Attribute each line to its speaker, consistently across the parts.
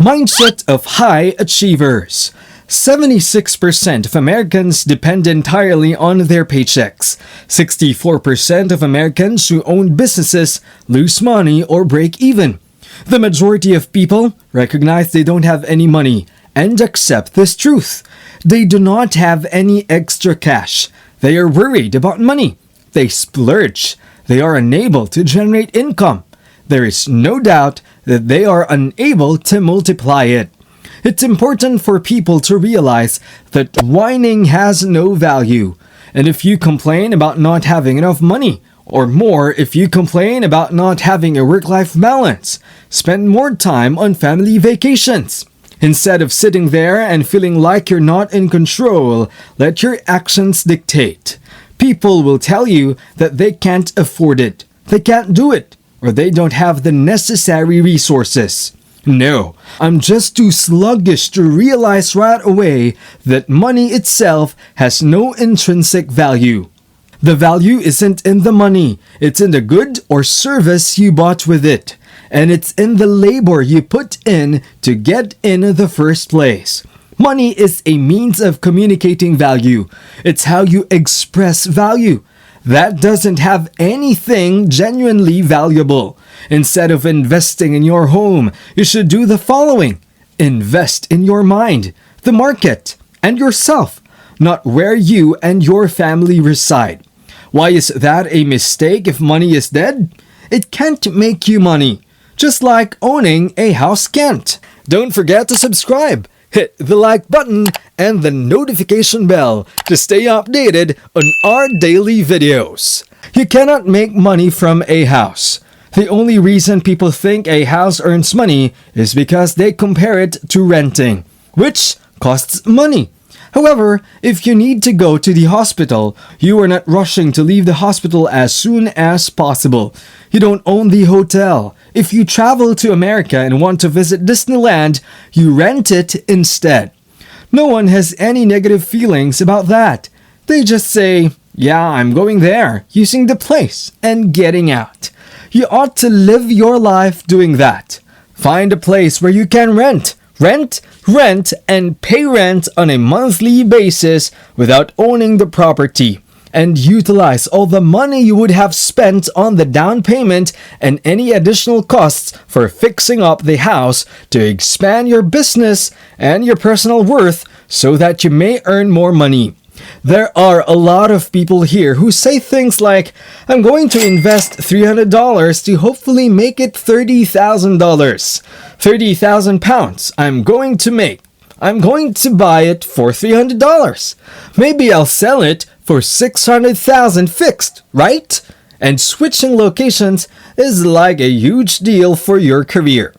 Speaker 1: Mindset of high achievers. 76% of Americans depend entirely on their paychecks. 64% of Americans who own businesses lose money or break even. The majority of people recognize they don't have any money and accept this truth. They do not have any extra cash. They are worried about money. They splurge. They are unable to generate income. There is no doubt that they are unable to multiply it. It's important for people to realize that whining has no value. And if you complain about not having enough money, or more if you complain about not having a work-life balance, spend more time on family vacations. Instead of sitting there and feeling like you're not in control, let your actions dictate. People will tell you that they can't afford it, they can't do it, or they don't have the necessary resources. No, I'm just too sluggish to realize right away that money itself has no intrinsic value. The value isn't in the money, it's in the good or service you bought with it. And it's in the labor you put in to get in the first place. Money is a means of communicating value. It's how you express value. That doesn't have anything genuinely valuable. Instead of investing in your home, you should do the following. Invest in your mind, the market, and yourself, not where you and your family reside. Why is that a mistake if money is dead? It can't make you money, just like owning a house can't. Don't forget to subscribe. Hit the like button and the notification bell to stay updated on our daily videos. You cannot make money from a house. The only reason people think a house earns money is because they compare it to renting, which costs money. However, if you need to go to the hospital, you are not rushing to leave the hospital as soon as possible. You don't own the hotel. If you travel to America and want to visit Disneyland, you rent it instead. No one has any negative feelings about that. They just say, yeah, I'm going there, using the place, and getting out. You ought to live your life doing that. Find a place where you can rent, and pay rent on a monthly basis without owning the property. And utilize all the money you would have spent on the down payment and any additional costs for fixing up the house to expand your business and your personal worth so that you may earn more money. There are a lot of people here who say things like, I'm going to invest $300 to hopefully make it $30,000. 30,000 pounds I'm going to make. I'm going to buy it for $300. Maybe I'll sell it for $600,000 fixed, right? And switching locations is like a huge deal for your career.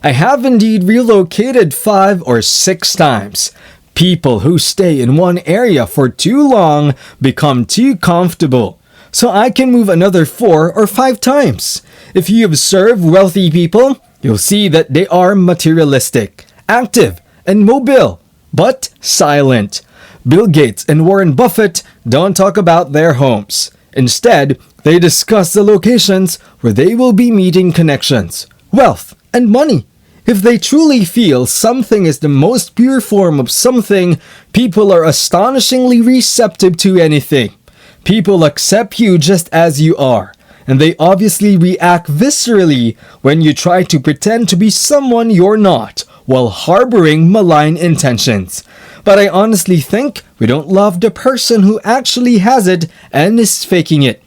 Speaker 1: I have indeed relocated 5 or 6 times. People who stay in one area for too long become too comfortable. So I can move another 4 or 5 times. If you observe wealthy people, you'll see that they are materialistic, active, and mobile, but silent. Bill Gates and Warren Buffett don't talk about their homes. Instead, they discuss the locations where they will be meeting connections, wealth, and money. If they truly feel something is the most pure form of something, people are astonishingly receptive to anything. People accept you just as you are, and they obviously react viscerally when you try to pretend to be someone you're not, while harboring malign intentions. But I honestly think we don't love the person who actually has it and is faking it.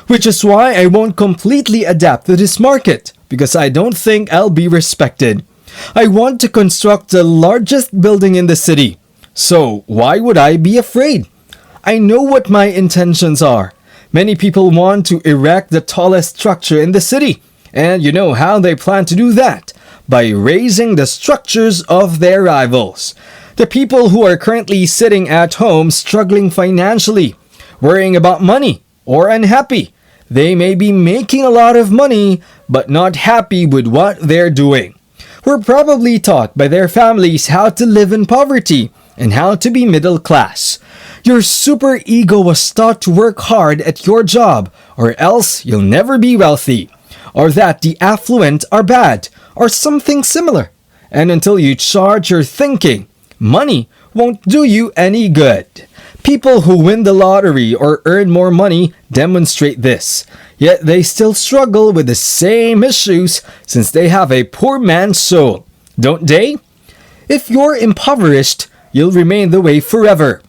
Speaker 1: Which is why I won't completely adapt to this market, because I don't think I'll be respected. I want to construct the largest building in the city. So why would I be afraid? I know what my intentions are. Many people want to erect the tallest structure in the city. And you know how they plan to do that? By raising the structures of their rivals. The people who are currently sitting at home struggling financially, worrying about money, or unhappy. They may be making a lot of money, but not happy with what they're doing. Were probably taught by their families how to live in poverty and how to be middle class. Your super ego was taught to work hard at your job or else you'll never be wealthy. Or that the affluent are bad or something similar. And until you charge your thinking, money won't do you any good. People who win the lottery or earn more money demonstrate this, yet they still struggle with the same issues since they have a poor man's soul, don't they? If you're impoverished, you'll remain the way forever.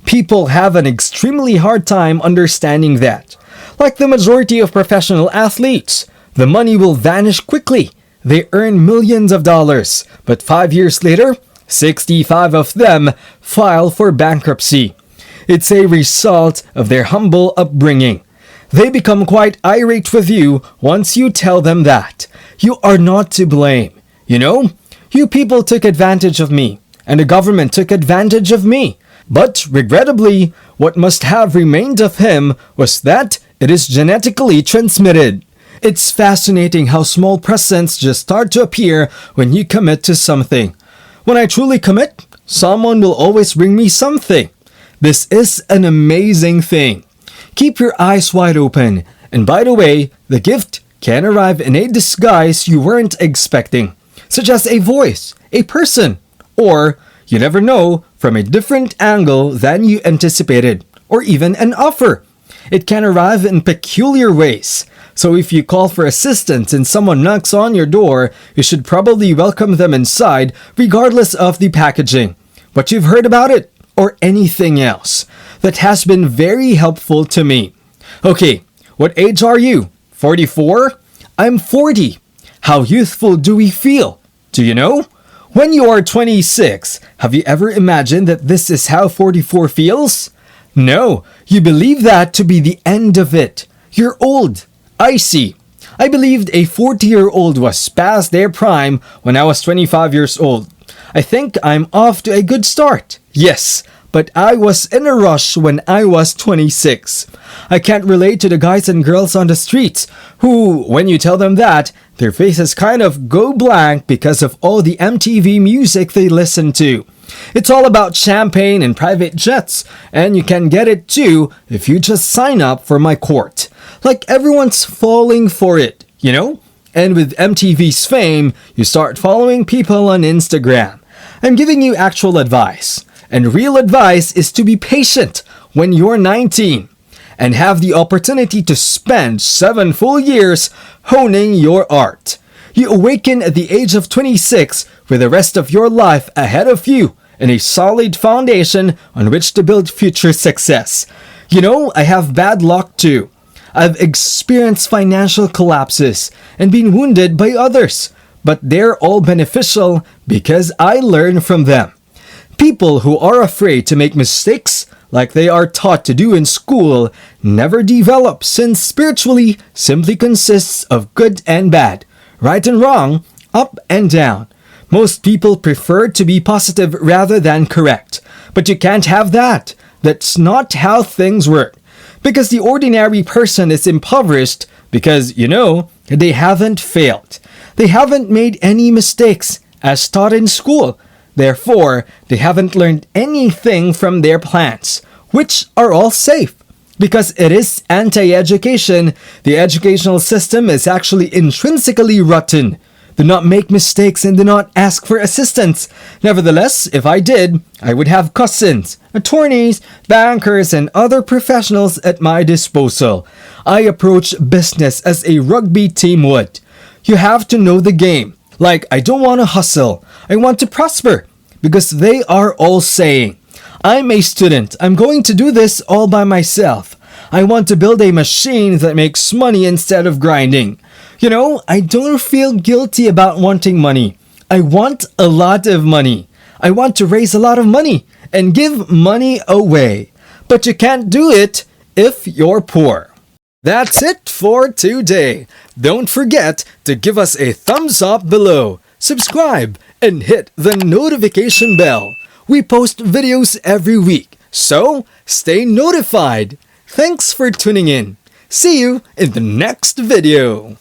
Speaker 1: People have an extremely hard time understanding that. Like the majority of professional athletes, the money will vanish quickly. They earn millions of dollars, but 5 years later, 65 of them file for bankruptcy. It's a result of their humble upbringing. They become quite irate with you once you tell them that. You are not to blame. You know, you people took advantage of me, and the government took advantage of me. But regrettably, what must have remained of him was that it is genetically transmitted. It's fascinating how small presents just start to appear when you commit to something. When I truly commit, someone will always bring me something. This is an amazing thing. Keep your eyes wide open. And by the way, the gift can arrive in a disguise you weren't expecting, such as a voice, a person, or, you never know, from a different angle than you anticipated, or even an offer. It can arrive in peculiar ways. So if you call for assistance and someone knocks on your door, you should probably welcome them inside regardless of the packaging. What you've heard about it, or anything else. That has been very helpful to me. Okay, what age are you? 44? I'm 40. How youthful do we feel? Do you know? When you are 26, have you ever imagined that this is how 44 feels? No, you believe that to be the end of it. You're old. I see. I believed a 40-year-old was past their prime when I was 25 years old. I think I'm off to a good start. Yes, but I was in a rush when I was 26. I can't relate to the guys and girls on the streets who, when you tell them that, their faces kind of go blank because of all the MTV music they listen to. It's all about champagne and private jets, and you can get it too if you just sign up for my court. Like everyone's falling for it, you know? And with MTV's fame, you start following people on Instagram. I'm giving you actual advice. And real advice is to be patient when you're 19 and have the opportunity to spend 7 full years honing your art. You awaken at the age of 26 with the rest of your life ahead of you and a solid foundation on which to build future success. You know, I have bad luck too. I've experienced financial collapses and been wounded by others, but they're all beneficial because I learn from them. People who are afraid to make mistakes, like they are taught to do in school, never develop, since spiritually simply consists of good and bad, right and wrong, up and down. Most people prefer to be positive rather than correct, but you can't have that. That's not how things work. Because the ordinary person is impoverished because, you know, they haven't failed. They haven't made any mistakes as taught in school. Therefore, they haven't learned anything from their plans, which are all safe. Because it is anti-education, the educational system is actually intrinsically rotten. Do not make mistakes and do not ask for assistance. Nevertheless, if I did, I would have cousins, attorneys, bankers, and other professionals at my disposal. I approach business as a rugby team would. You have to know the game. Like, I don't want to hustle. I want to prosper. Because they are all saying, I'm a student. I'm going to do this all by myself. I want to build a machine that makes money instead of grinding. You know, I don't feel guilty about wanting money. I want a lot of money. I want to raise a lot of money and give money away. But you can't do it if you're poor. That's it for today. Don't forget to give us a thumbs up below, subscribe, and hit the notification bell. We post videos every week, so stay notified. Thanks for tuning in. See you in the next video.